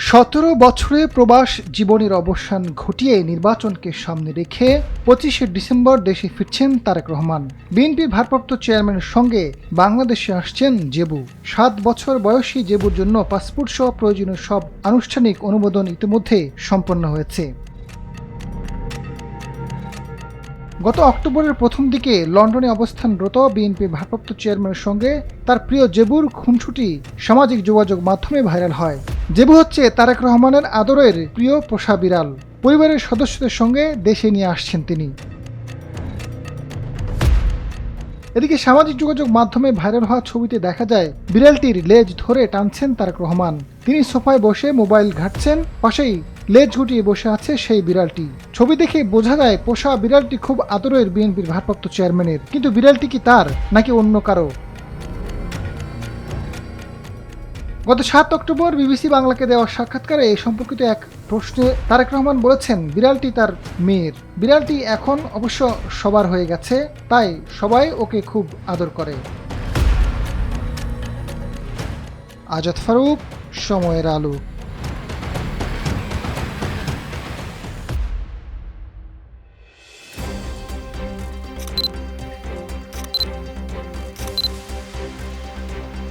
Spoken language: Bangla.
17 বছরে প্রবাস জীবনের অবসান ঘটিয়ে নির্বাচনকে সামনে রেখে 25শে ডিসেম্বর দেশে ফিরছেন তারেক রহমান। বিএনপির ভারপ্রাপ্ত চেয়ারম্যানের সঙ্গে বাংলাদেশে আসছেন জেবু। 7 বছর বয়সী জেবুর জন্য পাসপোর্ট সহ প্রয়োজনীয় সব আনুষ্ঠানিক অনুমোদন ইতিমধ্যে সম্পন্ন হয়েছে। গত অক্টোবরের প্রথম দিকে লন্ডনে অবস্থানরত বিএনপির ভারপ্রাপ্ত চেয়ারম্যানের সঙ্গে তার প্রিয় জেবুর খুনসুটি সামাজিক যোগাযোগ মাধ্যমে ভাইরাল হয়। জেবু হচ্ছে তারেক রহমানের আদরের প্রিয় পোষা বিড়াল। পরিবারের সদস্যদের সঙ্গে দেশে নিয়ে আসছেন তিনি। এদিকে সামাজিক যোগাযোগ মাধ্যমে ভাইরাল হওয়া ছবিতে দেখা যায় বিড়ালটির লেজ ধরে টানছেন তারেক রহমান। তিনি সোফায় বসে মোবাইল ঘাঁটছেন, পাশেই লেজ গুটিয়ে বসে আছে সেই বিড়ালটি। ছবি দেখে বোঝা যায় পোষা বিড়ালটি খুব আদরের বিএনপির ভারপ্রাপ্ত চেয়ারম্যানের। কিন্তু বিড়ালটি কি তার নাকি অন্য কারো? গত 7 অক্টোবর বিবিসি বাংলাকে দেওয়া সাক্ষাৎকারে এই সম্পর্কিত এক প্রশ্নে তারেক রহমান বলেছেন, বিড়ালটি তার মেয়ের। বিড়ালটি এখন অবশ্য সবার হয়ে গেছে, তাই সবাই ওকে খুব আদর করে। আজাদ ফারুক, সময়ের আলো।